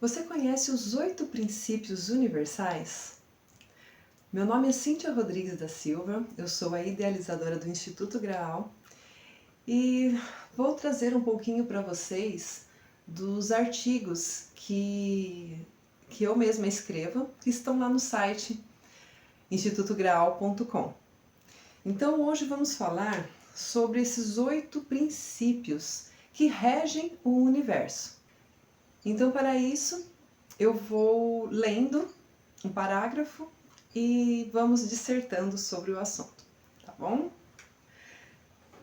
Você conhece os 8 princípios universais? Meu nome é Cíntia Rodrigues da Silva, eu sou a idealizadora do Instituto Graal e vou trazer um pouquinho para vocês dos artigos que eu mesma escrevo, que estão lá no site institutograal.com. Então hoje vamos falar sobre esses 8 princípios que regem o universo. Então, para isso, eu vou lendo um parágrafo e vamos dissertando sobre o assunto, tá bom?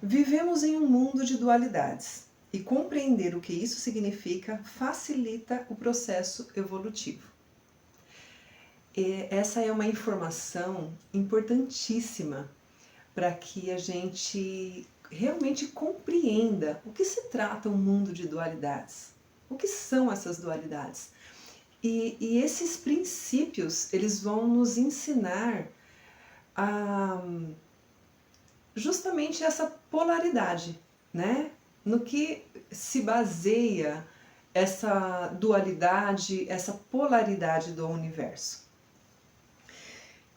Vivemos em um mundo de dualidades e compreender o que isso significa facilita o processo evolutivo. Essa é uma informação importantíssima para que a gente realmente compreenda o que se trata um mundo de dualidades. O que são essas dualidades? E esses princípios, eles vão nos ensinar a justamente essa polaridade, né? No que se baseia essa dualidade, essa polaridade do universo.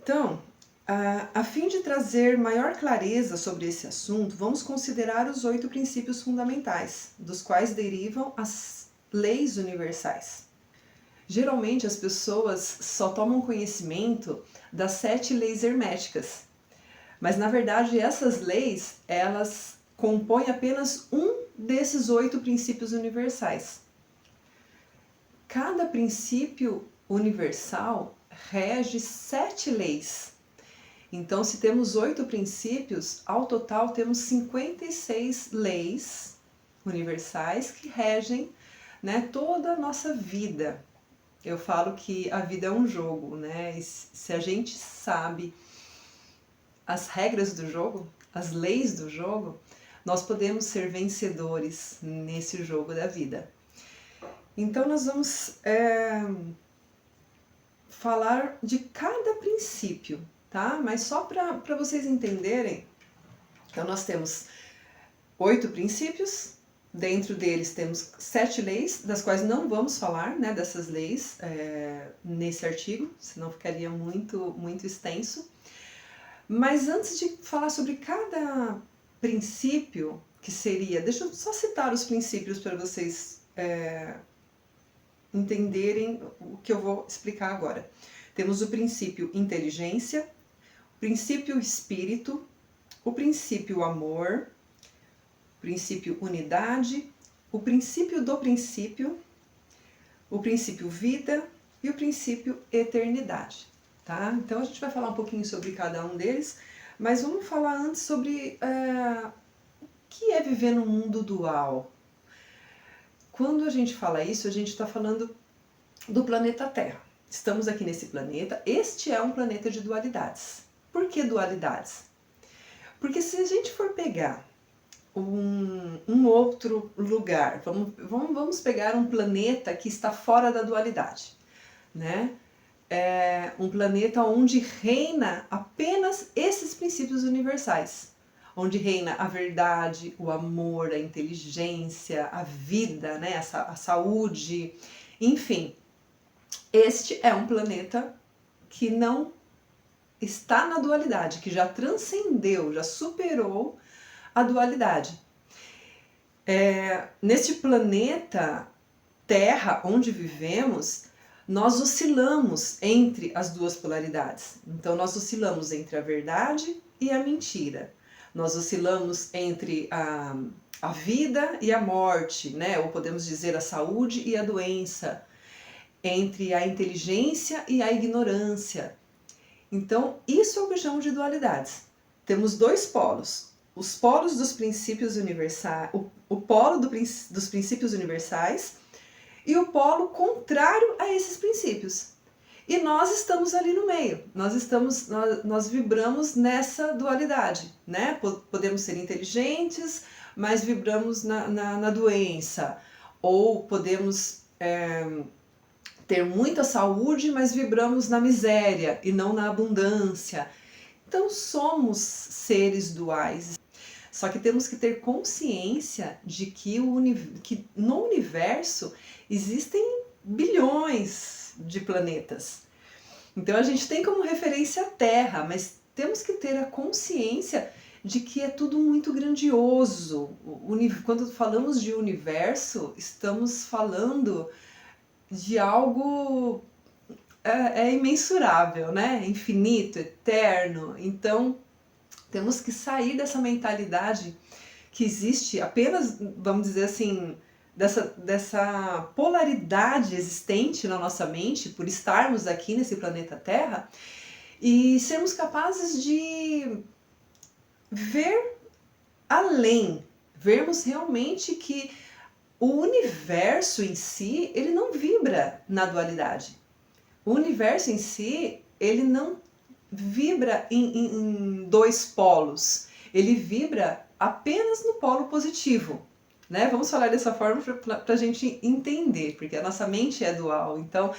Então, a fim de trazer maior clareza sobre esse assunto, vamos considerar os 8 princípios fundamentais, dos quais derivam as leis universais. Geralmente as pessoas só tomam conhecimento das 7 leis herméticas, mas na verdade essas leis, elas compõem apenas um desses 8 princípios universais. Cada princípio universal rege 7 leis. Então, se temos 8 princípios, ao total temos 56 leis universais que regem, né, toda a nossa vida. Eu falo que a vida é um jogo, né? E se a gente sabe as regras do jogo, as leis do jogo, nós podemos ser vencedores nesse jogo da vida. Então nós vamos falar de cada princípio, tá? Mas só para vocês entenderem, então nós temos 8 princípios. Dentro deles temos 7 leis, das quais não vamos falar, né, dessas leis nesse artigo, senão ficaria muito extenso. Mas antes de falar sobre cada princípio, que seria... Deixa eu só citar os princípios para vocês entenderem o que eu vou explicar agora. Temos o princípio inteligência, o princípio espírito, o princípio amor, princípio unidade, o princípio do princípio, o princípio vida e o princípio eternidade, tá? Então a gente vai falar um pouquinho sobre cada um deles, mas vamos falar antes sobre o que é viver num mundo dual. Quando a gente fala isso, a gente está falando do planeta Terra. Estamos aqui nesse planeta, este é um planeta de dualidades. Por que dualidades? Porque se a gente for pegar um outro lugar, vamos pegar um planeta que está fora da dualidade, né? Um planeta onde reina apenas esses princípios universais, onde reina a verdade, o amor, a inteligência, a vida, né? A saúde, enfim. Este é um planeta que não está na dualidade, que já transcendeu, já superou a dualidade. Neste planeta Terra, onde vivemos, nós oscilamos entre as duas polaridades. Então, nós oscilamos entre a verdade e a mentira. Nós oscilamos entre a vida e a morte, né? Ou podemos dizer a saúde e a doença, entre a inteligência e a ignorância. Então, isso é o que eu chamo de dualidades. Temos 2 polos. Os polos dos princípios universais, o polo dos princípios universais e o polo contrário a esses princípios. E nós estamos ali no meio, nós vibramos nessa dualidade, né? Podemos ser inteligentes, mas vibramos na doença. Ou podemos ter muita saúde, mas vibramos na miséria e não na abundância. Então somos seres duais. Só que temos que ter consciência de que no universo existem bilhões de planetas. Então a gente tem como referência a Terra, mas temos que ter a consciência de que é tudo muito grandioso. Quando falamos de universo, estamos falando de algo imensurável, né? Infinito, eterno. Então temos que sair dessa mentalidade que existe apenas, vamos dizer assim, dessa polaridade existente na nossa mente por estarmos aqui nesse planeta Terra e sermos capazes de ver além, vermos realmente que o universo em si, ele não vibra na dualidade. O universo em si, ele não vibra em dois polos, ele vibra apenas no polo positivo. Né? Vamos falar dessa forma para a gente entender, porque a nossa mente é dual, então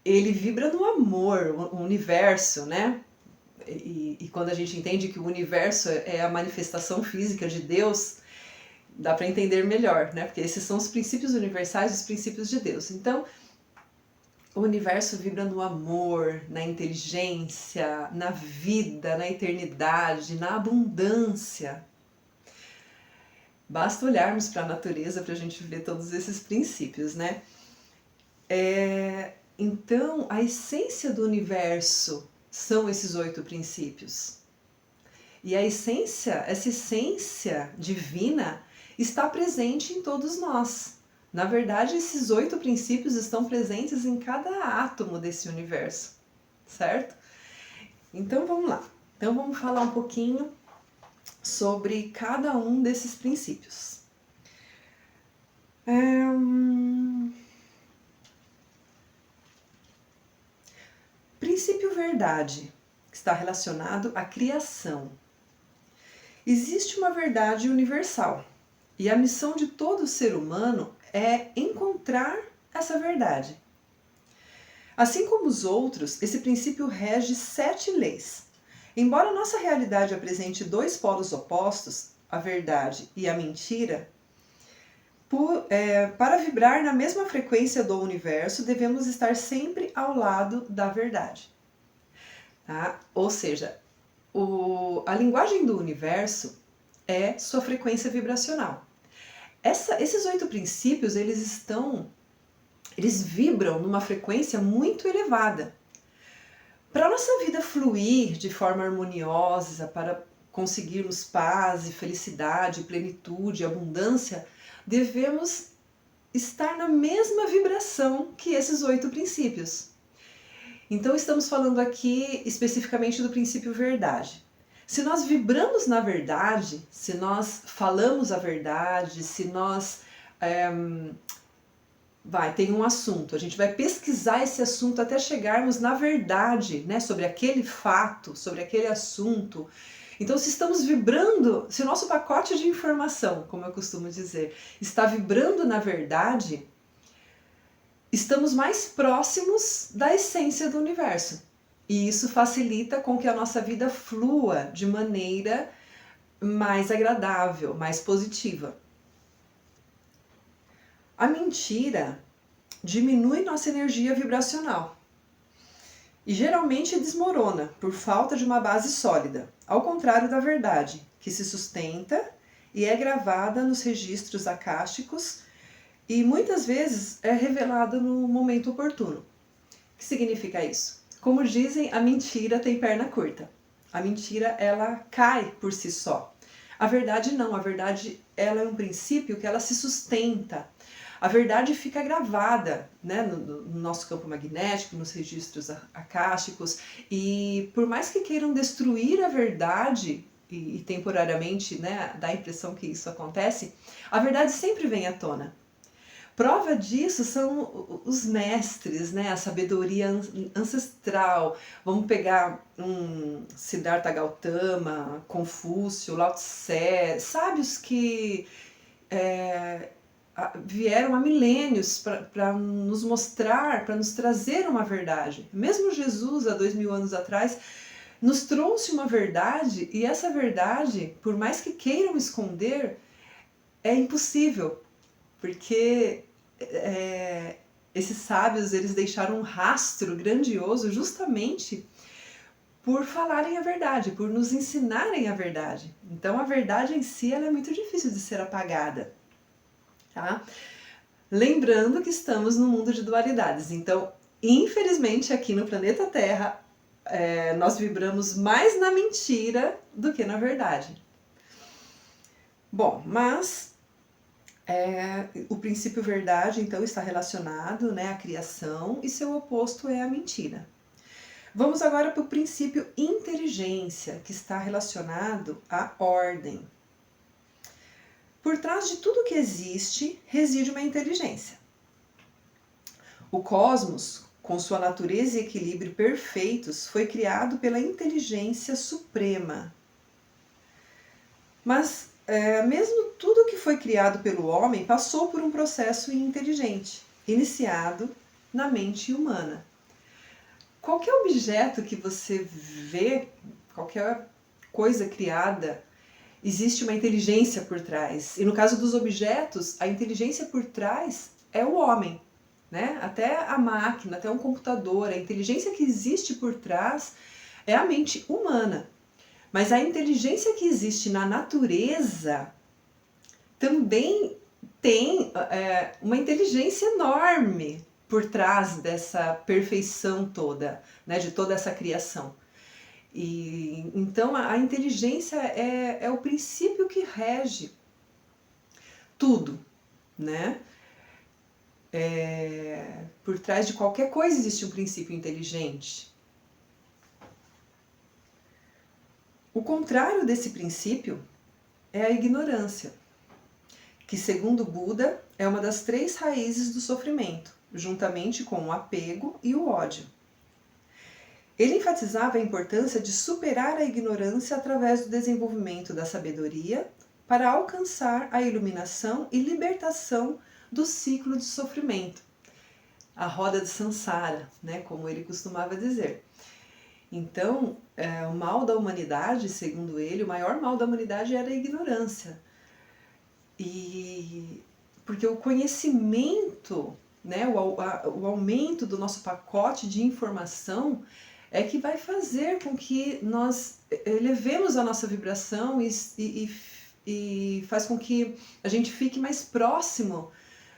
ele vibra no amor, o universo, né? E quando a gente entende que o universo é a manifestação física de Deus, dá para entender melhor, né? Porque esses são os princípios universais, os princípios de Deus. Então, o universo vibra no amor, na inteligência, na vida, na eternidade, na abundância. Basta olharmos para a natureza para a gente ver todos esses princípios, né? Então, a essência do universo são esses 8 princípios. E essa essência divina está presente em todos nós. Na verdade, esses 8 princípios estão presentes em cada átomo desse universo, certo? Então vamos lá. Então vamos falar um pouquinho sobre cada um desses princípios. Princípio verdade, que está relacionado à criação. Existe uma verdade universal e a missão de todo ser humano é encontrar essa verdade. Assim como os outros, esse princípio rege 7 leis. Embora nossa realidade apresente 2 polos opostos, a verdade e a mentira, para vibrar na mesma frequência do universo, devemos estar sempre ao lado da verdade. Tá? Ou seja, a linguagem do universo é sua frequência vibracional. Esses 8 princípios, eles vibram numa frequência muito elevada. Para a nossa vida fluir de forma harmoniosa, para conseguirmos paz e felicidade, plenitude, abundância, devemos estar na mesma vibração que esses 8 princípios. Então estamos falando aqui especificamente do princípio verdade. Se nós vibramos na verdade, se nós falamos a verdade, se nós tem um assunto, a gente vai pesquisar esse assunto até chegarmos na verdade, né, sobre aquele fato, sobre aquele assunto. Então, se estamos vibrando, se o nosso pacote de informação, como eu costumo dizer, está vibrando na verdade, estamos mais próximos da essência do universo. E isso facilita com que a nossa vida flua de maneira mais agradável, mais positiva. A mentira diminui nossa energia vibracional e geralmente desmorona por falta de uma base sólida, ao contrário da verdade, que se sustenta e é gravada nos registros acásticos e muitas vezes é revelada no momento oportuno. O que significa isso? Como dizem, a mentira tem perna curta. A mentira, ela cai por si só. A verdade não, a verdade ela é um princípio que ela se sustenta. A verdade fica gravada, né, no nosso campo magnético, nos registros acásticos, e por mais que queiram destruir a verdade, e temporariamente, né, dá a impressão que isso acontece, a verdade sempre vem à tona. Prova disso são os mestres, né, a sabedoria ancestral. Vamos pegar Siddhartha Gautama, Confúcio, Lao Tse, sábios que vieram há milênios para nos mostrar, para nos trazer uma verdade. Mesmo Jesus, há 2000 anos atrás, nos trouxe uma verdade, e essa verdade, por mais que queiram esconder, é impossível. porque esses sábios, eles deixaram um rastro grandioso justamente por falarem a verdade, por nos ensinarem a verdade. Então a verdade em si, ela é muito difícil de ser apagada, tá? Lembrando que estamos num mundo de dualidades, então infelizmente aqui no planeta Terra nós vibramos mais na mentira do que na verdade. Bom, mas o princípio verdade então está relacionado, né, à criação, e seu oposto é a mentira. Vamos agora para o princípio inteligência, que está relacionado à ordem. Por trás de tudo que existe, reside uma inteligência. O cosmos, com sua natureza e equilíbrio perfeitos, foi criado pela inteligência suprema. Mas, mesmo tudo que foi criado pelo homem passou por um processo inteligente, iniciado na mente humana. Qualquer objeto que você vê, qualquer coisa criada, existe uma inteligência por trás. E no caso dos objetos, a inteligência por trás é o homem, né? Até a máquina, até um computador, a inteligência que existe por trás é a mente humana. Mas a inteligência que existe na natureza também tem uma inteligência enorme por trás dessa perfeição toda, né, de toda essa criação. E então a inteligência é o princípio que rege tudo, né? Por trás de qualquer coisa existe um princípio inteligente. O contrário desse princípio é a ignorância, que segundo Buda é uma das 3 raízes do sofrimento, juntamente com o apego e o ódio. Ele enfatizava a importância de superar a ignorância através do desenvolvimento da sabedoria para alcançar a iluminação e libertação do ciclo de sofrimento, a roda de Sansara, né, como ele costumava dizer. Então, o mal da humanidade, segundo ele, o maior mal da humanidade era a ignorância. Porque o conhecimento, né, o aumento do nosso pacote de informação é que vai fazer com que nós elevemos a nossa vibração e faz com que a gente fique mais próximo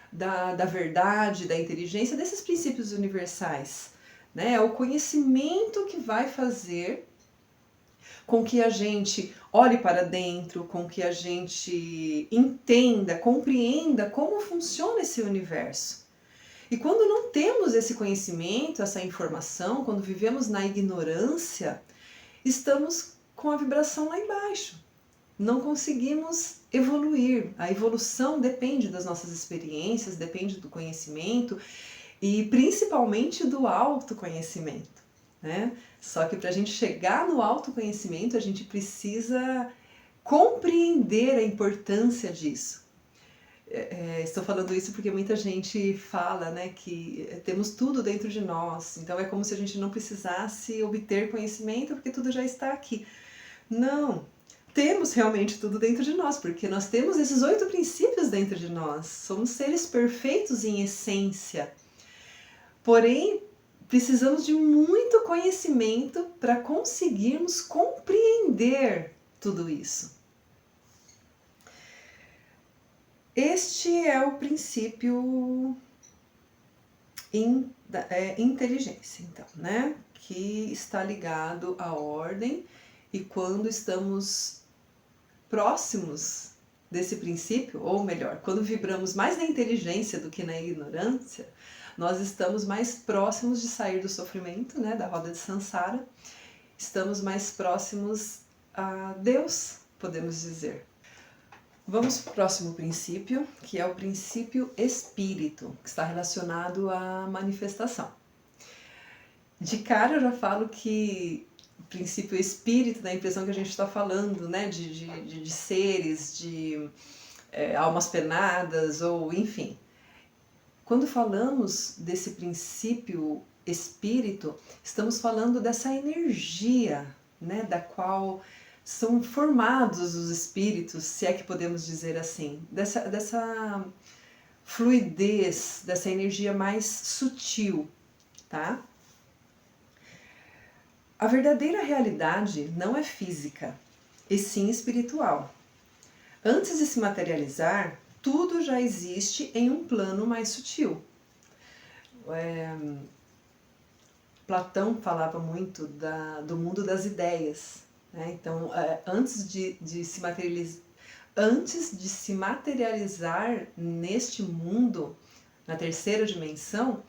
da verdade, da inteligência, desses princípios universais. Né? É o conhecimento que vai fazer com que a gente olhe para dentro, com que a gente entenda, compreenda como funciona esse universo. E quando não temos esse conhecimento, essa informação, quando vivemos na ignorância, estamos com a vibração lá embaixo. Não conseguimos evoluir. A evolução depende das nossas experiências, depende do conhecimento e principalmente do autoconhecimento, né? Só que para a gente chegar no autoconhecimento, a gente precisa compreender a importância disso. Estou falando isso porque muita gente fala, né, que temos tudo dentro de nós, então é como se a gente não precisasse obter conhecimento porque tudo já está aqui. Não, temos realmente tudo dentro de nós, porque nós temos esses 8 princípios dentro de nós, somos seres perfeitos em essência, porém precisamos de muito conhecimento para conseguirmos compreender tudo isso. Este é o princípio inteligência, então, né? Que está ligado à ordem, e quando estamos próximos desse princípio, ou melhor, quando vibramos mais na inteligência do que na ignorância, nós estamos mais próximos de sair do sofrimento, né? Da roda de Sansara, estamos mais próximos a Deus, podemos dizer. Vamos para o próximo princípio, que é o princípio espírito, que está relacionado à manifestação. De cara eu já falo que o princípio espírito dá a impressão que a gente está falando, né, de seres, de almas penadas, ou enfim. Quando falamos desse princípio espírito, estamos falando dessa energia, né, da qual são formados os espíritos, se é que podemos dizer assim, dessa fluidez, dessa energia mais sutil, tá? A verdadeira realidade não é física, e sim espiritual. Antes de se materializar, tudo já existe em um plano mais sutil. Platão falava muito do mundo das ideias, né? Então, antes de se materializar neste mundo, na terceira dimensão,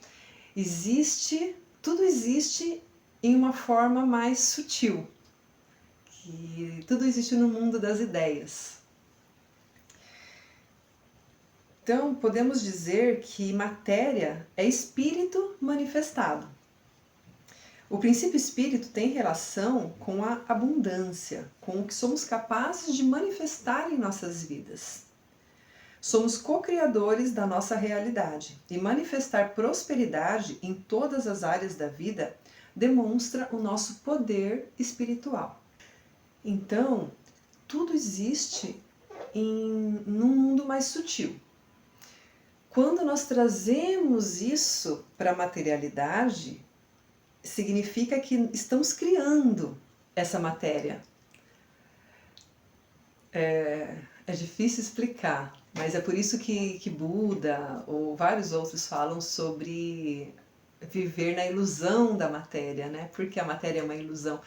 tudo existe em uma forma mais sutil, que tudo existe no mundo das ideias. Então, podemos dizer que matéria é espírito manifestado. O princípio espírito tem relação com a abundância, com o que somos capazes de manifestar em nossas vidas. Somos co-criadores da nossa realidade e manifestar prosperidade em todas as áreas da vida demonstra o nosso poder espiritual. Então, tudo existe num mundo mais sutil. Quando nós trazemos isso para a materialidade, significa que estamos criando essa matéria. É difícil explicar, mas é por isso que Buda ou vários outros falam sobre viver na ilusão da matéria, né? Por que a matéria é uma ilusão?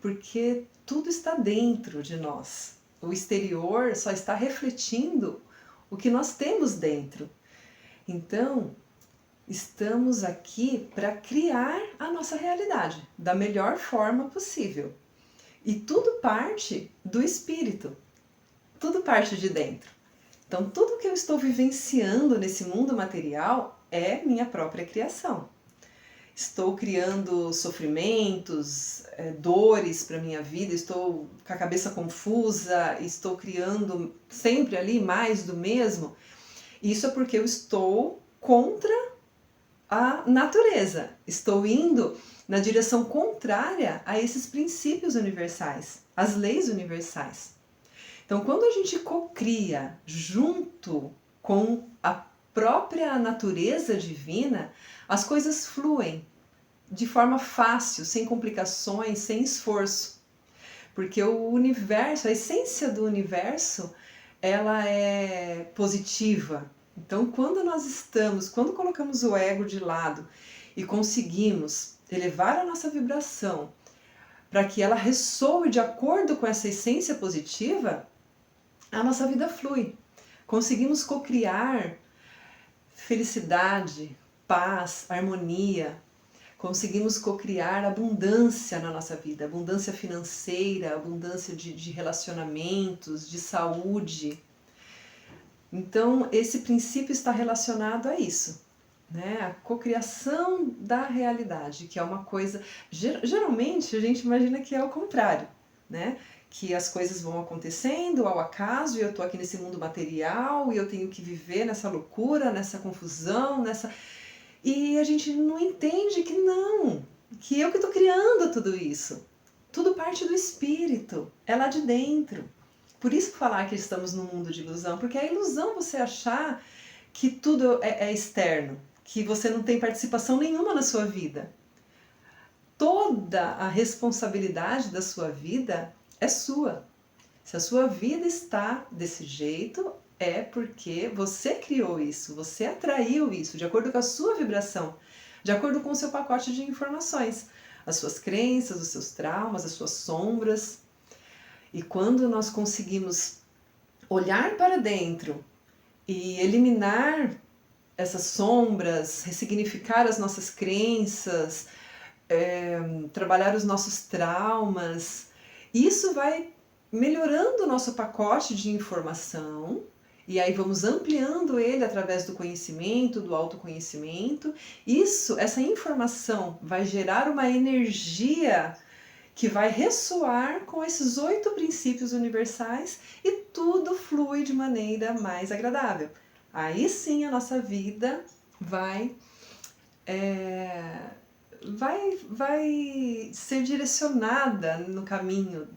Porque tudo está dentro de nós. O exterior só está refletindo o que nós temos dentro. Então, estamos aqui para criar a nossa realidade da melhor forma possível. E tudo parte do espírito, tudo parte de dentro. Então, tudo que eu estou vivenciando nesse mundo material é minha própria criação. Estou criando sofrimentos, dores para a minha vida, estou com a cabeça confusa, estou criando sempre ali mais do mesmo. Isso é porque eu estou contra a natureza. Estou indo na direção contrária a esses princípios universais, as leis universais. Então, quando a gente cocria junto com a própria natureza divina, as coisas fluem de forma fácil, sem complicações, sem esforço. Porque o universo, a essência do universo, ela é positiva. Então, quando colocamos o ego de lado e conseguimos elevar a nossa vibração para que ela ressoe de acordo com essa essência positiva, a nossa vida flui. Conseguimos cocriar felicidade, paz, harmonia. Conseguimos cocriar abundância na nossa vida, abundância financeira, abundância de relacionamentos, de saúde. Então, esse princípio está relacionado a isso, né? A cocriação da realidade, que é uma coisa... Geralmente, a gente imagina que é o contrário, né? Que as coisas vão acontecendo ao acaso e eu estou aqui nesse mundo material e eu tenho que viver nessa loucura, nessa confusão, E a gente não entende que não, que eu que estou criando tudo isso. Tudo parte do espírito, é lá de dentro. Por isso falar que estamos num mundo de ilusão, porque é ilusão você achar que tudo é externo, que você não tem participação nenhuma na sua vida. Toda a responsabilidade da sua vida é sua. Se a sua vida está desse jeito, é porque você criou isso, você atraiu isso, de acordo com a sua vibração, de acordo com o seu pacote de informações, as suas crenças, os seus traumas, as suas sombras. E quando nós conseguimos olhar para dentro e eliminar essas sombras, ressignificar as nossas crenças, trabalhar os nossos traumas, isso vai melhorando o nosso pacote de informação. E aí vamos ampliando ele através do conhecimento, do autoconhecimento. Essa informação vai gerar uma energia que vai ressoar com esses 8 princípios universais e tudo flui de maneira mais agradável. Aí sim a nossa vida vai ser direcionada no caminho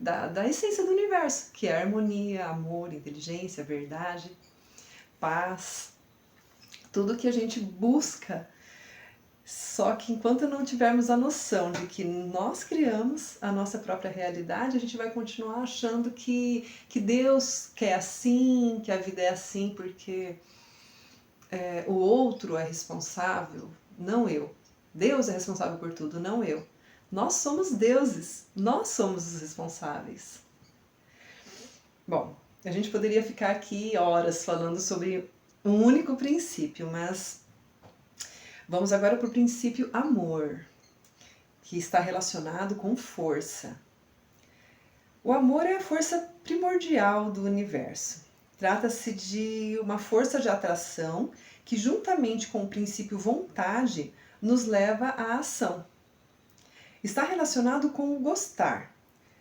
da essência do universo, que é harmonia, amor, inteligência, verdade, paz. tudo que a gente busca. Só que enquanto não tivermos a noção de que nós criamos a nossa própria realidade, a gente vai continuar achando que Deus quer assim, que a vida é assim, porque o outro é responsável, não eu. Deus é responsável por tudo, não eu. Nós somos deuses, nós somos os responsáveis. Bom, a gente poderia ficar aqui horas falando sobre um único princípio, mas vamos agora para o princípio amor, que está relacionado com força. O amor é a força primordial do universo. Trata-se de uma força de atração que, juntamente com o princípio vontade, nos leva à ação. Está relacionado com o gostar.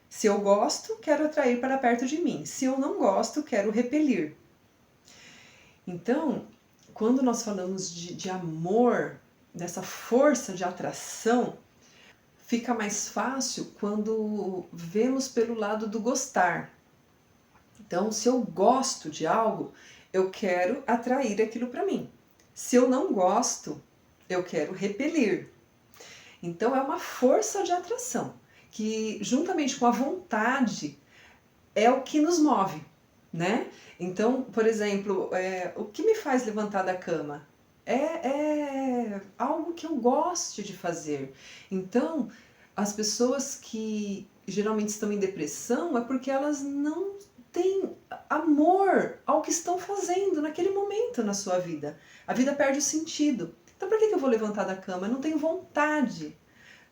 Se eu gosto, quero atrair para perto de mim. Se eu não gosto, quero repelir. Então, quando nós falamos de amor, dessa força de atração, fica mais fácil quando vemos pelo lado do gostar. Então, se eu gosto de algo, eu quero atrair aquilo para mim. Se eu não gosto, eu quero repelir. Então, é uma força de atração que, juntamente com a vontade, é o que nos move, né? Então, por exemplo, o que me faz levantar da cama? É algo que eu goste de fazer. Então, as pessoas que geralmente estão em depressão é porque elas não têm amor ao que estão fazendo naquele momento na sua vida. A vida perde o sentido. Então, para que eu vou levantar da cama? Eu não tenho vontade.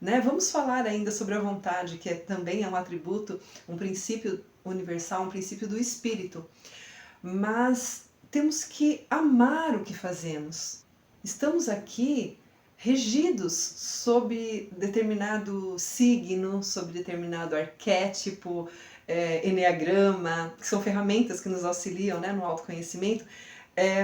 Né? Vamos falar ainda sobre a vontade, que também é um atributo, um princípio universal, um princípio do espírito. Mas temos que amar o que fazemos. Estamos aqui regidos sob determinado signo, sob determinado arquétipo, eneagrama, que são ferramentas que nos auxiliam, né, no autoconhecimento.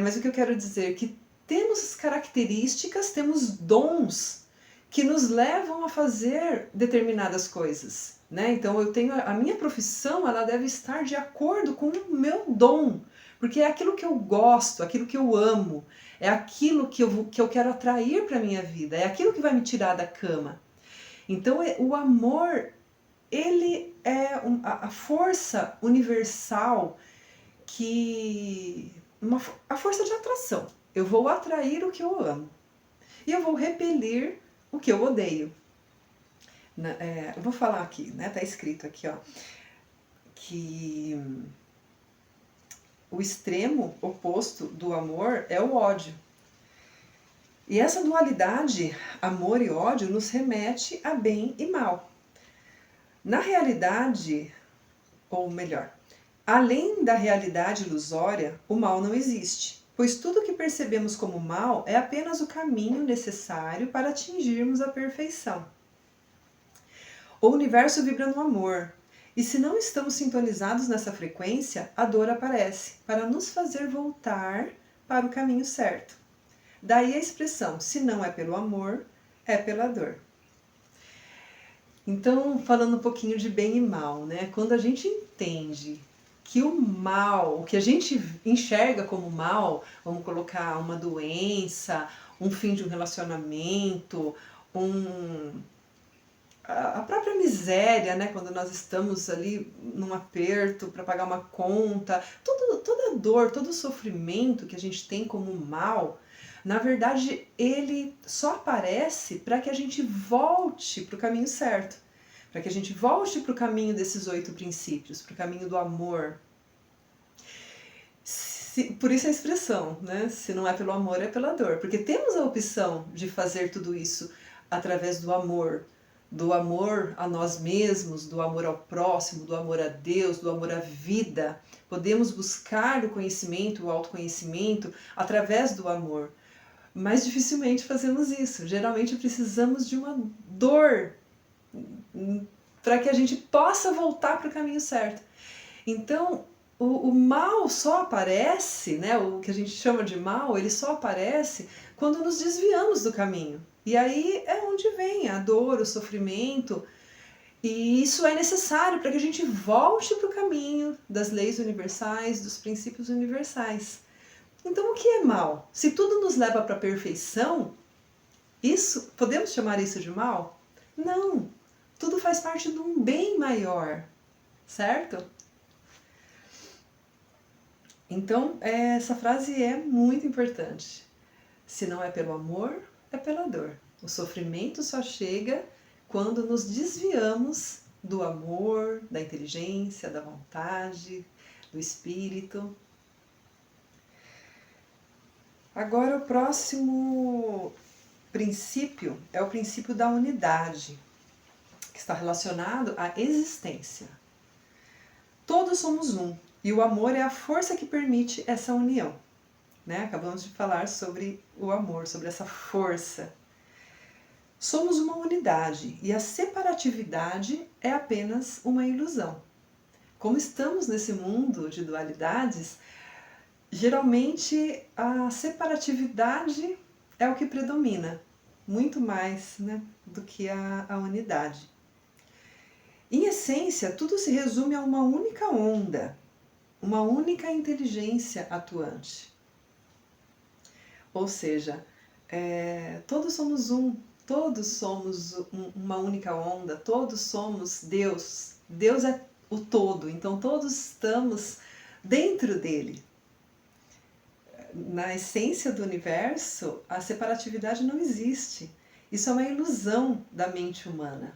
Mas o que eu quero dizer é que temos características, temos dons que nos levam a fazer determinadas coisas, né? Então eu tenho a minha profissão, ela deve estar de acordo com o meu dom, porque é aquilo que eu gosto, aquilo que eu amo, é aquilo que eu quero atrair para a minha vida, é aquilo que vai me tirar da cama. Então o amor, ele é a força universal a força de atração. Eu vou atrair o que eu amo e eu vou repelir o que eu odeio. Eu vou falar aqui, né? Tá escrito aqui, ó, que o extremo oposto do amor é o ódio. E essa dualidade, amor e ódio, nos remete a bem e mal. Na realidade, ou melhor, além da realidade ilusória, o mal não existe, pois tudo que percebemos como mal é apenas o caminho necessário para atingirmos a perfeição. O universo vibra no amor, e se não estamos sintonizados nessa frequência, a dor aparece para nos fazer voltar para o caminho certo. Daí a expressão, se não é pelo amor, é pela dor. Então, falando um pouquinho de bem e mal, né? Quando a gente entende que o mal, o que a gente enxerga como mal, vamos colocar uma doença, um fim de um relacionamento, a própria miséria, né? Quando nós estamos ali num aperto para pagar uma conta, toda a dor, todo o sofrimento que a gente tem como mal, na verdade ele só aparece para que a gente volte para o caminho certo, para que a gente volte para o caminho desses 8 princípios, para o caminho do amor. Por isso a expressão, né? Se não é pelo amor, é pela dor, porque temos a opção de fazer tudo isso através do amor a nós mesmos, do amor ao próximo, do amor a Deus, do amor à vida. Podemos buscar o conhecimento, o autoconhecimento através do amor, mas dificilmente fazemos isso. Geralmente precisamos de uma dor para que a gente possa voltar para o caminho certo. Então, o mal só aparece, né, o que a gente chama de mal, ele só aparece quando nos desviamos do caminho. E aí é onde vem a dor, o sofrimento, e isso é necessário para que a gente volte para o caminho das leis universais, dos princípios universais. Então, o que é mal? Se tudo nos leva para a perfeição, isso, podemos chamar isso de mal? Não, tudo faz parte de um bem maior, certo? Então, essa frase é muito importante. Se não é pelo amor, é pela dor. O sofrimento só chega quando nos desviamos do amor, da inteligência, da vontade, do espírito. Agora, o próximo princípio é o princípio da unidade, que está relacionado à existência. Todos somos um, e o amor é a força que permite essa união. Acabamos de falar sobre o amor, sobre essa força. Somos uma unidade e a separatividade é apenas uma ilusão. Como estamos nesse mundo de dualidades, geralmente a separatividade é o que predomina, muito mais do que a unidade. Em essência, tudo se resume a uma única onda, uma única inteligência atuante. Ou seja, todos somos um, todos somos uma única onda, todos somos Deus. Deus é o todo, então todos estamos dentro dele. Na essência do universo, a separatividade não existe. Isso é uma ilusão da mente humana.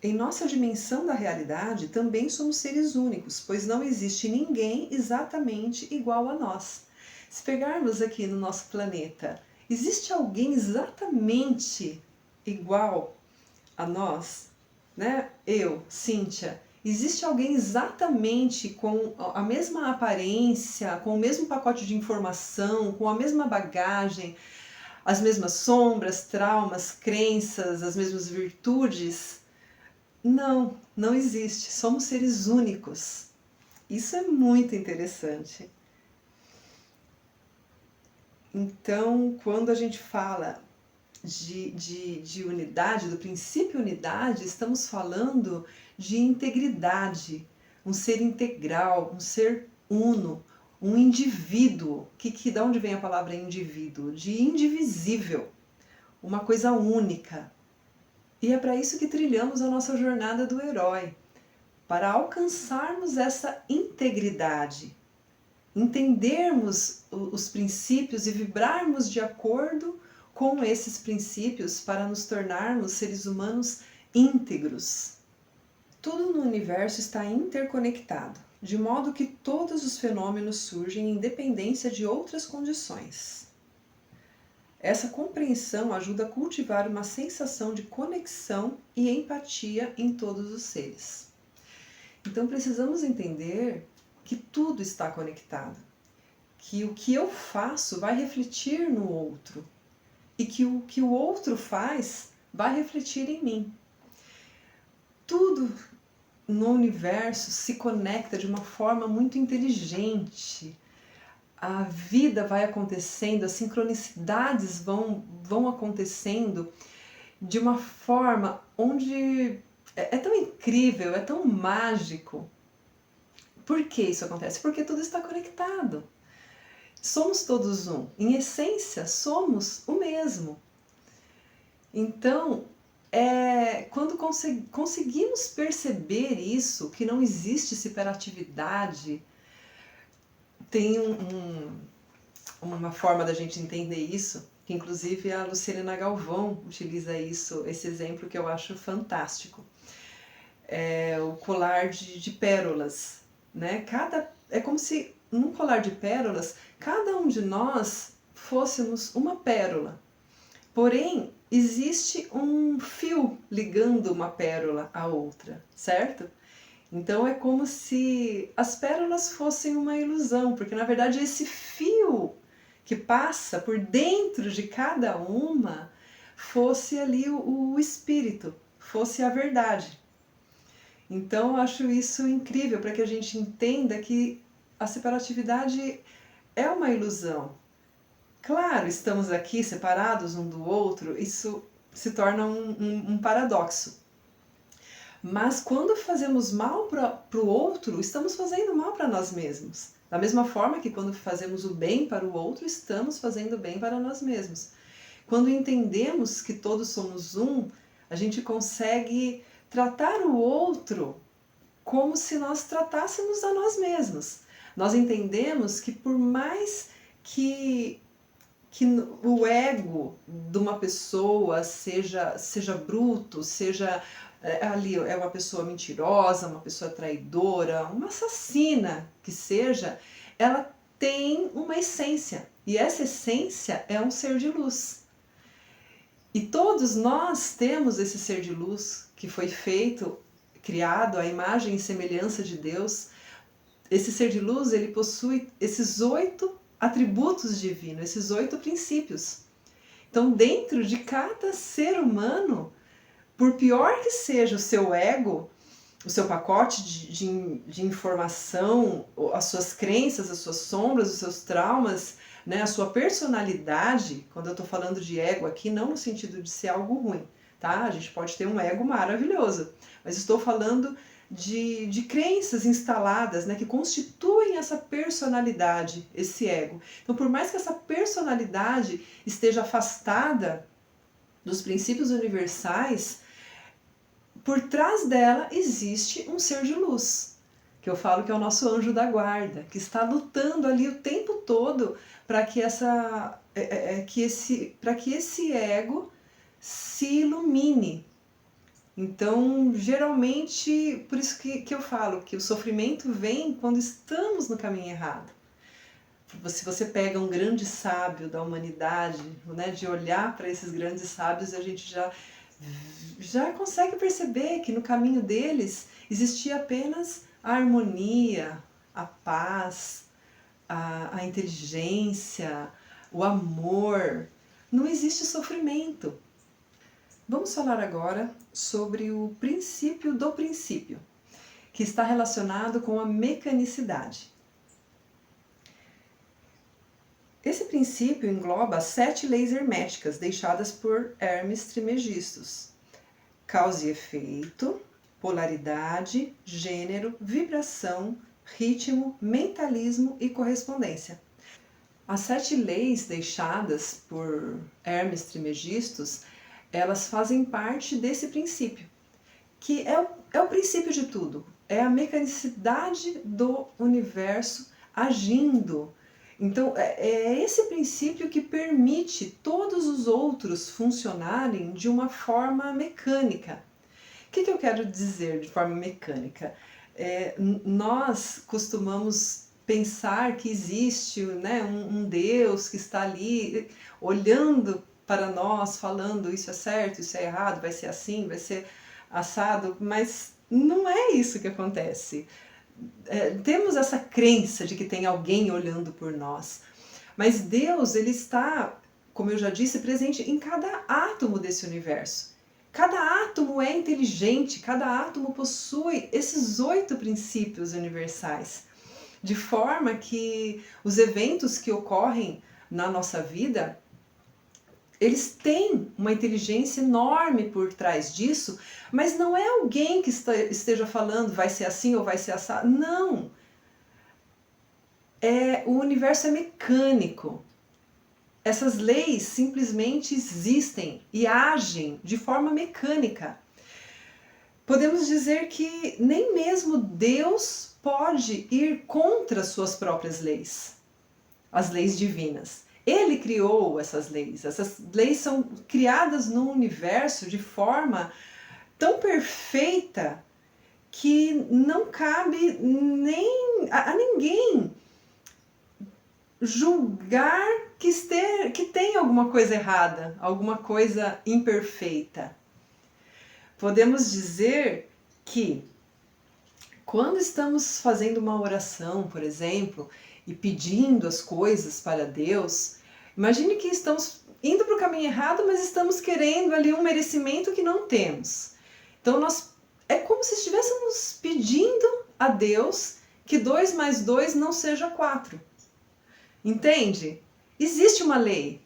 Em nossa dimensão da realidade, também somos seres únicos, pois não existe ninguém exatamente igual a nós. Se pegarmos aqui no nosso planeta, existe alguém exatamente igual a nós? Eu, Cíntia, existe alguém exatamente com a mesma aparência, com o mesmo pacote de informação, com a mesma bagagem, as mesmas sombras, traumas, crenças, as mesmas virtudes? Não, não existe. Somos seres únicos. Isso é muito interessante. Então, quando a gente fala de unidade, do princípio unidade, estamos falando de integridade, um ser integral, um ser uno, um indivíduo. De onde vem a palavra indivíduo? De indivisível, uma coisa única. E é para isso que trilhamos a nossa jornada do herói, para alcançarmos essa integridade, entendermos os princípios e vibrarmos de acordo com esses princípios para nos tornarmos seres humanos íntegros. Tudo no universo está interconectado, de modo que todos os fenômenos surgem em dependência de outras condições. Essa compreensão ajuda a cultivar uma sensação de conexão e empatia em todos os seres. Então precisamos entender que tudo está conectado, que o que eu faço vai refletir no outro e que o que o outro faz vai refletir em mim. Tudo no universo se conecta de uma forma muito inteligente. A vida vai acontecendo, as sincronicidades vão acontecendo de uma forma onde é tão incrível, é tão mágico. Por que isso acontece? Porque tudo está conectado. Somos todos um. Em essência, somos o mesmo. Então, quando conseguimos perceber isso, que não existe separatividade, tem uma forma da gente entender isso, que inclusive a Lucilena Galvão utiliza esse exemplo que eu acho fantástico. É o colar de pérolas. É como se num colar de pérolas, cada um de nós fôssemos uma pérola. Porém, existe um fio ligando uma pérola à outra, certo? Então é como se as pérolas fossem uma ilusão, porque na verdade esse fio que passa por dentro de cada uma fosse ali o espírito, fosse a verdade. Então eu acho isso incrível para que a gente entenda que a separatividade é uma ilusão. Claro, estamos aqui separados um do outro, isso se torna um paradoxo. Mas quando fazemos mal para o outro, estamos fazendo mal para nós mesmos. Da mesma forma que quando fazemos o bem para o outro, estamos fazendo bem para nós mesmos. Quando entendemos que todos somos um, a gente consegue tratar o outro como se nós tratássemos a nós mesmos. Nós entendemos que por mais que o ego de uma pessoa seja bruto, seja ali é uma pessoa mentirosa, uma pessoa traidora, uma assassina que seja, ela tem uma essência. E essa essência é um ser de luz. E todos nós temos esse ser de luz que foi feito, criado à imagem e semelhança de Deus. Esse ser de luz, ele possui esses 8 atributos divinos, esses 8 princípios. Então, dentro de cada ser humano, por pior que seja o seu ego, o seu pacote de informação, as suas crenças, as suas sombras, os seus traumas, né, a sua personalidade, quando eu estou falando de ego aqui, não no sentido de ser algo ruim, tá? A gente pode ter um ego maravilhoso, mas estou falando de crenças instaladas, né, que constituem essa personalidade, esse ego. Então, por mais que essa personalidade esteja afastada dos princípios universais, por trás dela existe um ser de luz, que eu falo que é o nosso anjo da guarda, que está lutando ali o tempo todo para que esse ego se ilumine. Então, geralmente, por isso que eu falo que o sofrimento vem quando estamos no caminho errado. Se você pega um grande sábio da humanidade, né, de olhar para esses grandes sábios, a gente já consegue perceber que no caminho deles existia apenas a harmonia, a paz, a inteligência, o amor. Não existe sofrimento. Vamos falar agora sobre o princípio do princípio, que está relacionado com a mecanicidade. Esse princípio engloba 7 leis herméticas deixadas por Hermes Trismegistus: causa e efeito, polaridade, gênero, vibração, ritmo, mentalismo e correspondência. As 7 leis deixadas por Hermes Trismegistus, elas fazem parte desse princípio, que é o princípio de tudo, é a mecanicidade do universo agindo. Então, é esse princípio que permite todos os outros funcionarem de uma forma mecânica. O que eu quero dizer de forma mecânica? Nós costumamos pensar que existe, né, um Deus que está ali olhando para nós, falando isso é certo, isso é errado, vai ser assim, vai ser assado, mas não é isso que acontece. Temos essa crença de que tem alguém olhando por nós, mas Deus, ele está, como eu já disse, presente em cada átomo desse universo. Cada átomo é inteligente, cada átomo possui esses 8 princípios universais, de forma que os eventos que ocorrem na nossa vida, eles têm uma inteligência enorme por trás disso, mas não é alguém que esteja falando vai ser assim ou vai ser assim. Não! O universo é mecânico. Essas leis simplesmente existem e agem de forma mecânica. Podemos dizer que nem mesmo Deus pode ir contra suas próprias leis, as leis divinas. Ele criou essas leis são criadas no universo de forma tão perfeita que não cabe nem a ninguém julgar que tem alguma coisa errada, alguma coisa imperfeita. Podemos dizer que quando estamos fazendo uma oração, por exemplo, e pedindo as coisas para Deus, imagine que estamos indo para o caminho errado, mas estamos querendo ali um merecimento que não temos. Então é como se estivéssemos pedindo a Deus que 2 mais 2 não seja 4. Entende? Existe uma lei.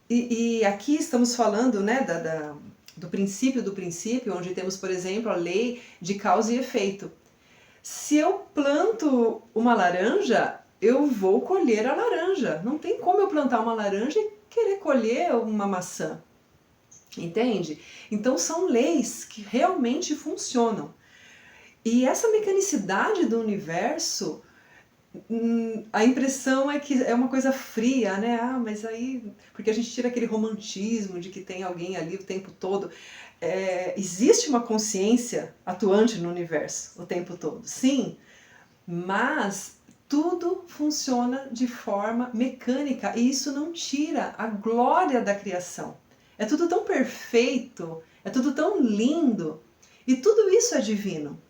E aqui estamos falando, né, do princípio, onde temos, por exemplo, a lei de causa e efeito. Se eu planto uma laranja, eu vou colher a laranja. Não tem como eu plantar uma laranja e querer colher uma maçã. Entende? Então são leis que realmente funcionam. E essa mecanicidade do universo, a impressão é que é uma coisa fria, né? Ah, mas aí... Porque a gente tira aquele romantismo de que tem alguém ali o tempo todo. Existe uma consciência atuante no universo o tempo todo, sim, mas tudo funciona de forma mecânica e isso não tira a glória da criação. É tudo tão perfeito, é tudo tão lindo e tudo isso é divino.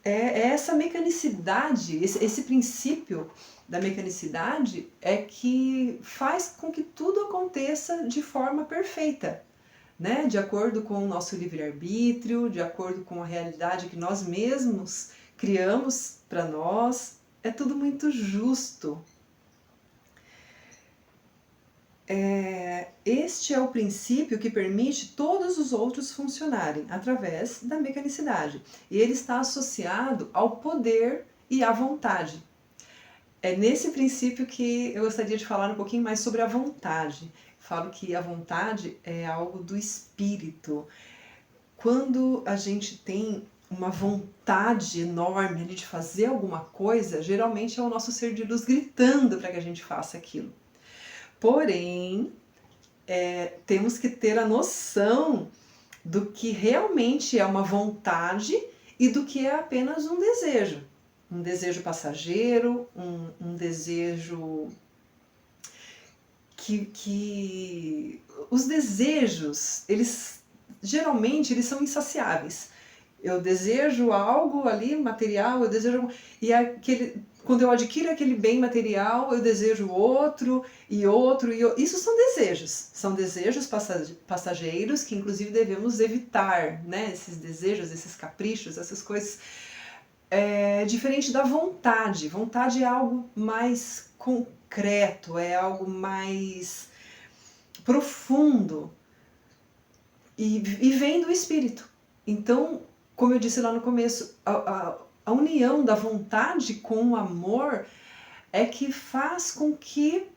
É essa mecanicidade, esse princípio da mecanicidade é que faz com que tudo aconteça de forma perfeita, né? De acordo com o nosso livre-arbítrio, de acordo com a realidade que nós mesmos criamos para nós. É tudo muito justo. Este é o princípio que permite todos os outros funcionarem através da mecanicidade. E ele está associado ao poder e à vontade. É nesse princípio que eu gostaria de falar um pouquinho mais sobre a vontade. Falo que a vontade é algo do espírito. Quando a gente tem uma vontade enorme de fazer alguma coisa, geralmente é o nosso ser de luz gritando para que a gente faça aquilo. Porém, temos que ter a noção do que realmente é uma vontade e do que é apenas um desejo. Um desejo passageiro, um desejo que... Os desejos, geralmente eles são insaciáveis. Eu desejo algo ali, material, eu desejo... Quando eu adquiro aquele bem material, eu desejo outro e outro e outro. Isso são desejos passageiros que inclusive devemos evitar, né? Esses desejos, esses caprichos, essas coisas. Diferente da vontade. Vontade é algo mais concreto, é algo mais profundo e vem do espírito. Então, como eu disse lá no começo, a união da vontade com o amor é que faz com que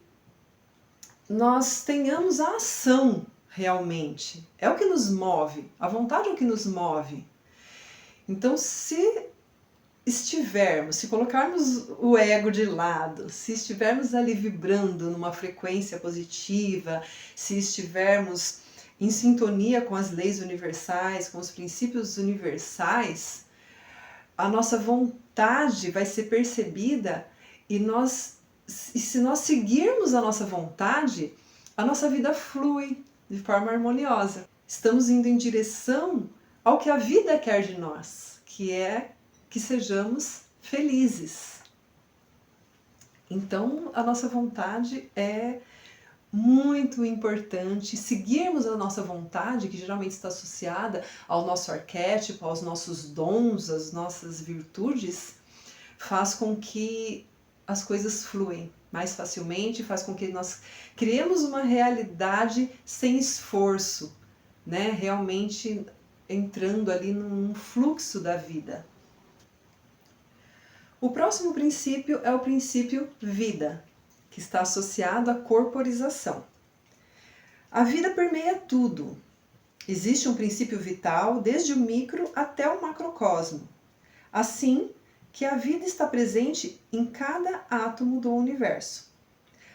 nós tenhamos a ação realmente. É o que nos move, a vontade é o que nos move. Então, se colocarmos o ego de lado, se estivermos ali vibrando numa frequência positiva, se estivermos em sintonia com as leis universais, com os princípios universais, a nossa vontade vai ser percebida e se nós seguirmos a nossa vontade, a nossa vida flui de forma harmoniosa. Estamos indo em direção ao que a vida quer de nós, que é que sejamos felizes. Então, a nossa vontade é muito importante. Seguirmos a nossa vontade, que geralmente está associada ao nosso arquétipo, aos nossos dons, às nossas virtudes, faz com que as coisas fluem mais facilmente, faz com que nós criemos uma realidade sem esforço, né? Realmente entrando ali num fluxo da vida. O próximo princípio é o princípio vida, que está associado à corporização. A vida permeia tudo. Existe um princípio vital desde o micro até o macrocosmo. Assim que a vida está presente em cada átomo do universo.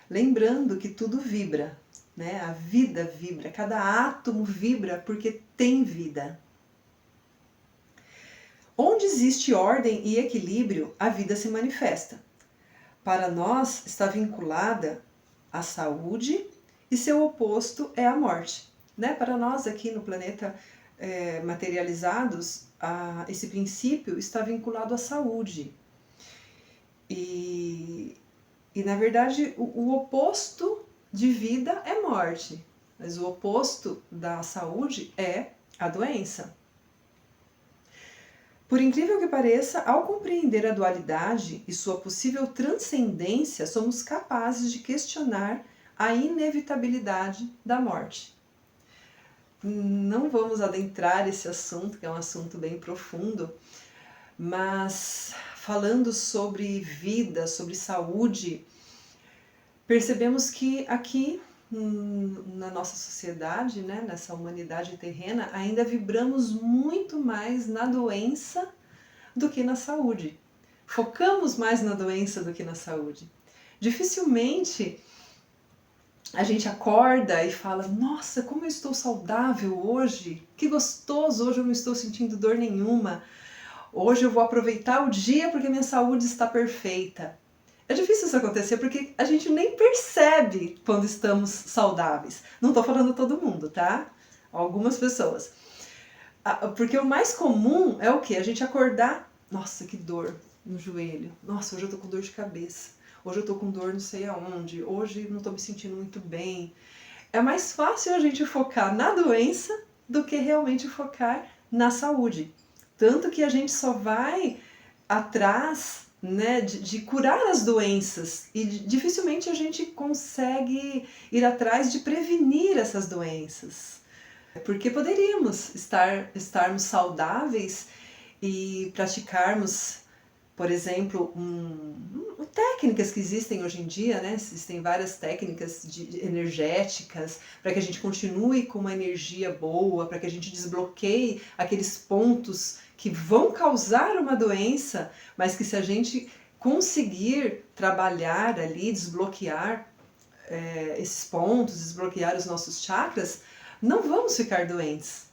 Lembrando que tudo vibra, né? A vida vibra, cada átomo vibra porque tem vida. Onde existe ordem e equilíbrio, a vida se manifesta. Para nós, está vinculada à saúde e seu oposto é a morte. Né? Para nós, aqui no planeta materializados, esse princípio está vinculado à saúde. E na verdade, o oposto de vida é morte, mas o oposto da saúde é a doença. Por incrível que pareça, ao compreender a dualidade e sua possível transcendência, somos capazes de questionar a inevitabilidade da morte. não vamos adentrar esse assunto, que é um assunto bem profundo, mas falando sobre vida, sobre saúde, percebemos que aqui na nossa sociedade, né, nessa humanidade terrena, ainda vibramos muito mais na doença do que na saúde. Focamos mais na doença do que na saúde. Dificilmente a gente acorda e fala: nossa, como eu estou saudável hoje, que gostoso, hoje eu não estou sentindo dor nenhuma, hoje eu vou aproveitar o dia porque minha saúde está perfeita. É difícil isso acontecer porque a gente nem percebe quando estamos saudáveis. Não estou falando todo mundo, tá? Algumas pessoas. Porque o mais comum é o quê? A gente acordar, nossa, que dor no joelho, nossa, hoje eu tô com dor de cabeça, hoje eu tô com dor não sei aonde, hoje não tô me sentindo muito bem. É mais fácil a gente focar na doença do que realmente focar na saúde. Tanto que a gente só vai atrás, né, de curar as doenças e dificilmente a gente consegue ir atrás de prevenir essas doenças. Porque poderíamos estarmos saudáveis e praticarmos, por exemplo, técnicas que existem hoje em dia, né? Existem várias técnicas energéticas para que a gente continue com uma energia boa, para que a gente desbloqueie aqueles pontos que vão causar uma doença, mas que se a gente conseguir trabalhar ali, desbloquear esses pontos, desbloquear os nossos chakras, não vamos ficar doentes.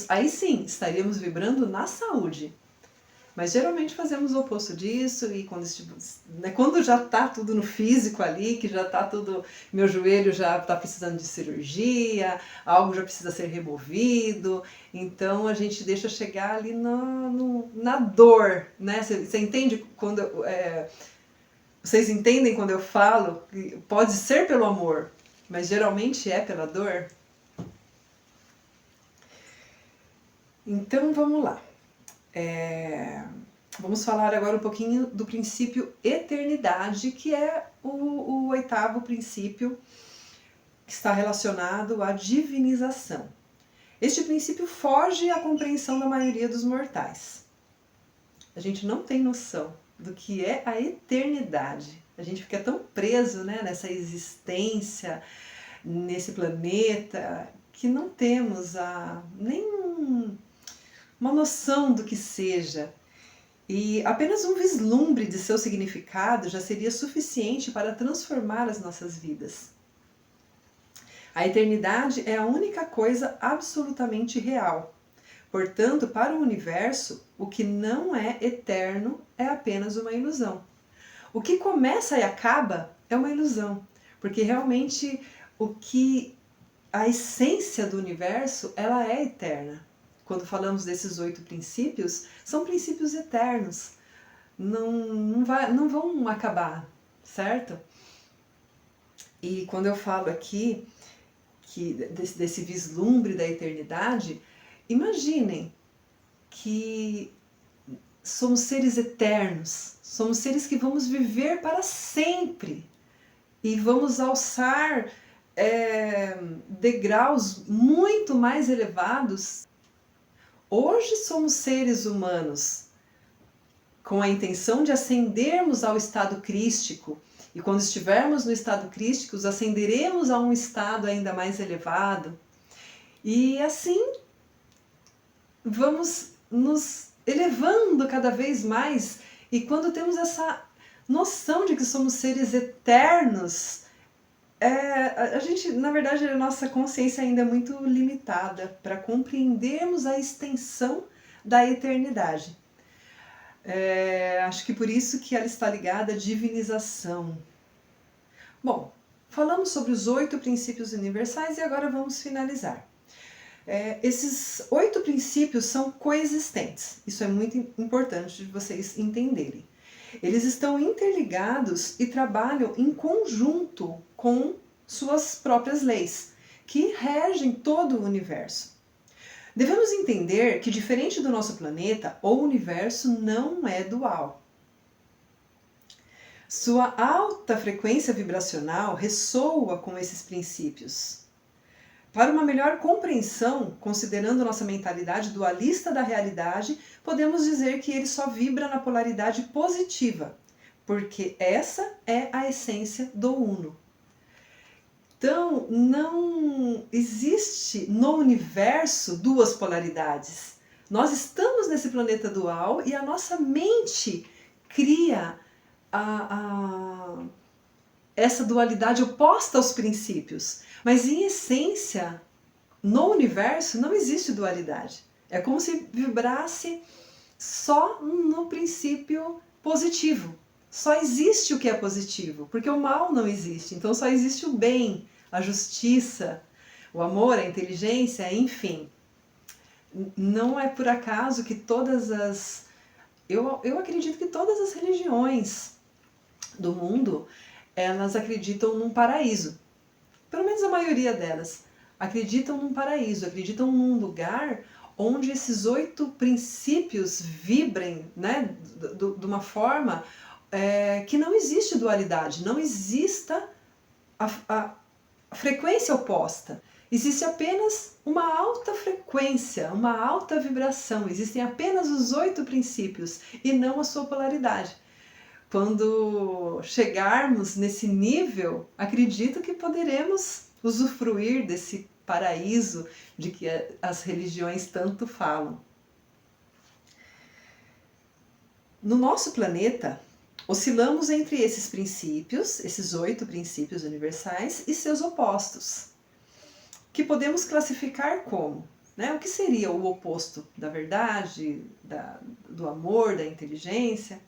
Aí sim, estaríamos vibrando na saúde. Mas geralmente fazemos o oposto disso e quando já está tudo no físico ali, que já está tudo, meu joelho já está precisando de cirurgia, algo já precisa ser removido, então a gente deixa chegar ali na dor, né? Você entende quando... vocês entendem quando eu falo que pode ser pelo amor, mas geralmente é pela dor? Então vamos lá. Vamos falar agora um pouquinho do princípio eternidade, que é o oitavo princípio que está relacionado à divinização. Este princípio foge à compreensão da maioria dos mortais. A gente não tem noção do que é a eternidade. A gente fica tão preso, né, nessa existência, nesse planeta, que não temos nem uma noção do que seja. E apenas um vislumbre de seu significado já seria suficiente para transformar as nossas vidas. A eternidade é a única coisa absolutamente real. Portanto, para o universo, o que não é eterno é apenas uma ilusão. O que começa e acaba é uma ilusão, porque realmente a essência do universo, ela é eterna. Quando falamos desses 8 princípios, são princípios eternos, não vão acabar, certo? E quando eu falo aqui desse vislumbre da eternidade, imaginem que somos seres eternos, somos seres que vamos viver para sempre e vamos alçar degraus muito mais elevados. Hoje somos seres humanos com a intenção de ascendermos ao estado crístico, e quando estivermos no estado crístico, ascenderemos a um estado ainda mais elevado, e assim vamos nos elevando cada vez mais, e quando temos essa noção de que somos seres eternos, a gente, na verdade, a nossa consciência ainda é muito limitada para compreendermos a extensão da eternidade. Acho que por isso que ela está ligada à divinização. Bom, falamos sobre os 8 princípios universais e agora vamos finalizar. Esses 8 princípios são coexistentes. Isso é muito importante de vocês entenderem. Eles estão interligados e trabalham em conjunto com suas próprias leis, que regem todo o universo. Devemos entender que, diferente do nosso planeta, o universo não é dual. Sua alta frequência vibracional ressoa com esses princípios. Para uma melhor compreensão, considerando nossa mentalidade dualista da realidade, podemos dizer que ele só vibra na polaridade positiva, porque essa é a essência do Uno. Então, não existe no universo duas polaridades. Nós estamos nesse planeta dual e a nossa mente cria essa dualidade oposta aos princípios. Mas, em essência, no universo não existe dualidade. É como se vibrasse só no princípio positivo. Só existe o que é positivo, porque o mal não existe. Então só existe o bem, a justiça, o amor, a inteligência, enfim. Não é por acaso que todas as... Eu acredito que todas as religiões do mundo, elas acreditam num paraíso. Pelo menos a maioria delas acreditam num paraíso, acreditam num lugar onde esses 8 princípios vibrem, né, de uma forma que não existe dualidade, não exista a frequência oposta. Existe apenas uma alta frequência, uma alta vibração. Existem apenas os 8 princípios e não a sua polaridade. Quando chegarmos nesse nível, acredito que poderemos usufruir desse paraíso de que as religiões tanto falam. No nosso planeta, oscilamos entre esses princípios, esses 8 princípios universais e seus opostos, que podemos classificar como, né? O que seria o oposto da verdade, do amor, da inteligência?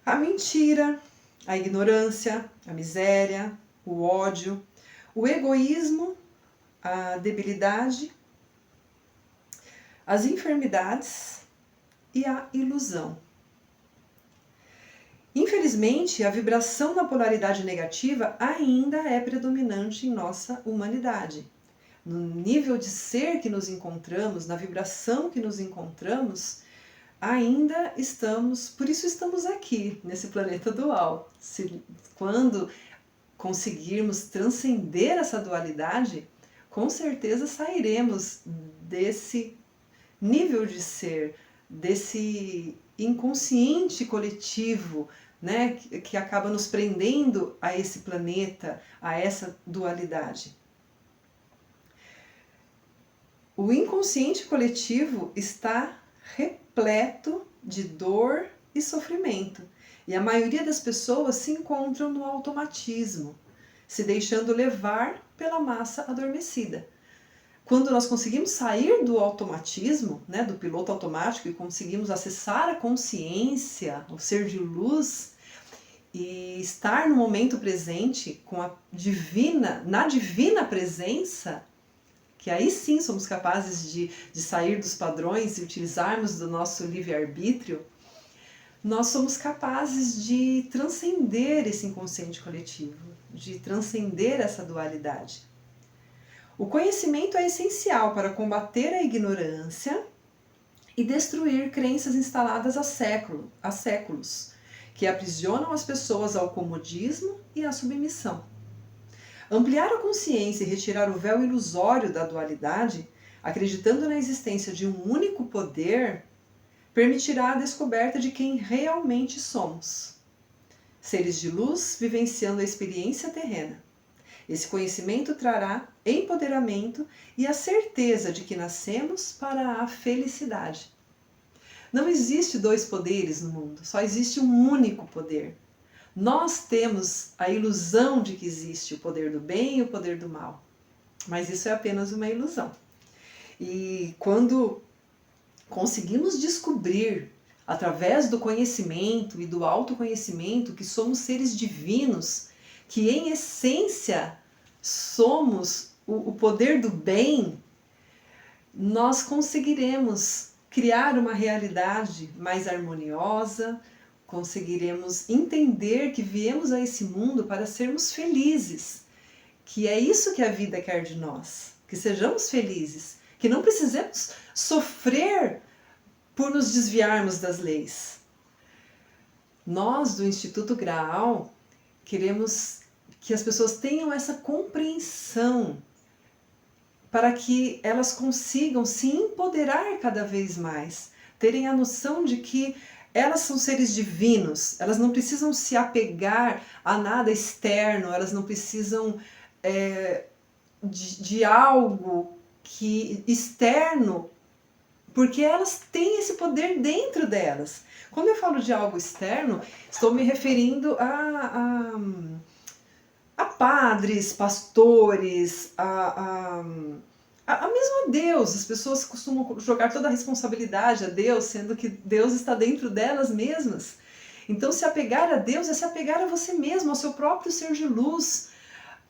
A mentira, a ignorância, a miséria, o ódio, o egoísmo, a debilidade, as enfermidades e a ilusão. Infelizmente, a vibração na polaridade negativa ainda é predominante em nossa humanidade. No nível de ser que nos encontramos, na vibração que nos encontramos, ainda estamos, por isso estamos aqui, nesse planeta dual. Quando conseguirmos transcender essa dualidade, com certeza sairemos desse nível de ser, desse inconsciente coletivo, né, que acaba nos prendendo a esse planeta, a essa dualidade. O inconsciente coletivo está repleto de dor e sofrimento. E a maioria das pessoas se encontram no automatismo, se deixando levar pela massa adormecida. Quando nós conseguimos sair do automatismo, né, do piloto automático, e conseguimos acessar a consciência, o ser de luz, e estar no momento presente com na divina presença, que aí sim somos capazes de sair dos padrões e utilizarmos do nosso livre-arbítrio, nós somos capazes de transcender esse inconsciente coletivo, de transcender essa dualidade. O conhecimento é essencial para combater a ignorância e destruir crenças instaladas há séculos, que aprisionam as pessoas ao comodismo e à submissão. Ampliar a consciência e retirar o véu ilusório da dualidade, acreditando na existência de um único poder, permitirá a descoberta de quem realmente somos. Seres de luz vivenciando a experiência terrena. Esse conhecimento trará empoderamento e a certeza de que nascemos para a felicidade. Não existe 2 poderes no mundo, só existe um único poder. Nós temos a ilusão de que existe o poder do bem e o poder do mal, mas isso é apenas uma ilusão. E quando conseguimos descobrir, através do conhecimento e do autoconhecimento, que somos seres divinos, que em essência somos o poder do bem, nós conseguiremos criar uma realidade mais harmoniosa, conseguiremos entender que viemos a esse mundo para sermos felizes, que é isso que a vida quer de nós, que sejamos felizes, que não precisemos sofrer por nos desviarmos das leis. Nós, do Instituto Graal, queremos que as pessoas tenham essa compreensão para que elas consigam se empoderar cada vez mais, terem a noção de que elas são seres divinos, elas não precisam se apegar a nada externo, elas não precisam de algo externo, porque elas têm esse poder dentro delas. Quando eu falo de algo externo, estou me referindo a padres, pastores, mesmo a Deus. As pessoas costumam jogar toda a responsabilidade a Deus, sendo que Deus está dentro delas mesmas. Então, se apegar a Deus é se apegar a você mesmo, ao seu próprio ser de luz.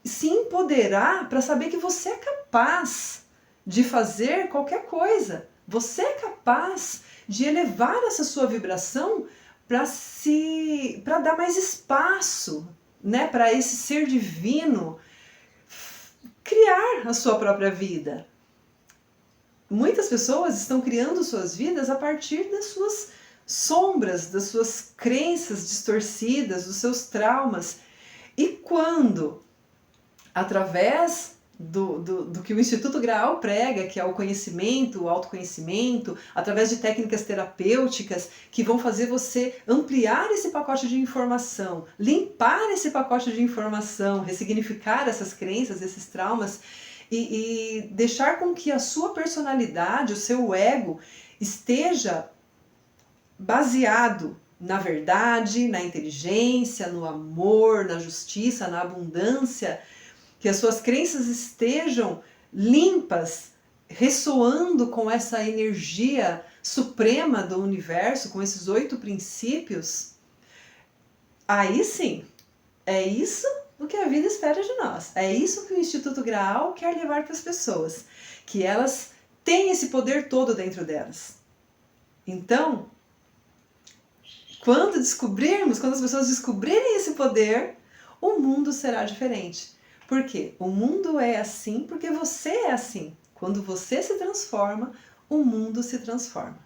Se empoderar para saber que você é capaz de fazer qualquer coisa. Você é capaz de elevar essa sua vibração para dar mais espaço, né, para esse ser divino criar a sua própria vida. Muitas pessoas estão criando suas vidas a partir das suas sombras, das suas crenças distorcidas, dos seus traumas. E quando, através do que o Instituto Graal prega, que é o conhecimento, o autoconhecimento, através de técnicas terapêuticas que vão fazer você ampliar esse pacote de informação, limpar esse pacote de informação, ressignificar essas crenças, esses traumas e deixar com que a sua personalidade, o seu ego, esteja baseado na verdade, na inteligência, no amor, na justiça, na abundância, que as suas crenças estejam limpas, ressoando com essa energia suprema do universo, com esses 8 princípios, aí sim, é isso o que a vida espera de nós. É isso que o Instituto Graal quer levar para as pessoas, que elas têm esse poder todo dentro delas. Então, quando as pessoas descobrirem esse poder, o mundo será diferente. Por quê? O mundo é assim porque você é assim. Quando você se transforma, o mundo se transforma.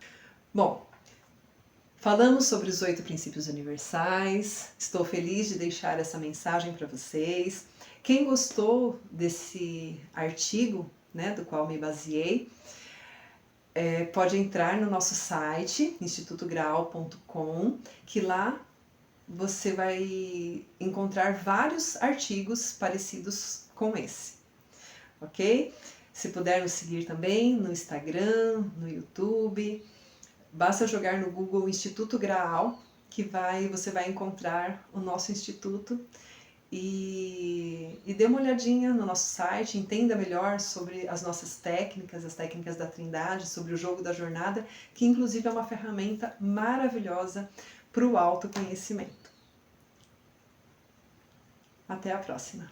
Bom, falamos sobre os 8 princípios universais. Estou feliz de deixar essa mensagem para vocês. Quem gostou desse artigo, né, do qual me baseei, pode entrar no nosso site, institutograal.com, que lá você vai encontrar vários artigos parecidos com esse, ok? Se puder nos seguir também no Instagram, no YouTube, basta jogar no Google Instituto Graal, que você vai encontrar o nosso instituto e dê uma olhadinha no nosso site, entenda melhor sobre as nossas técnicas, as técnicas da Trindade, sobre o jogo da jornada, que inclusive é uma ferramenta maravilhosa para o autoconhecimento. Até a próxima!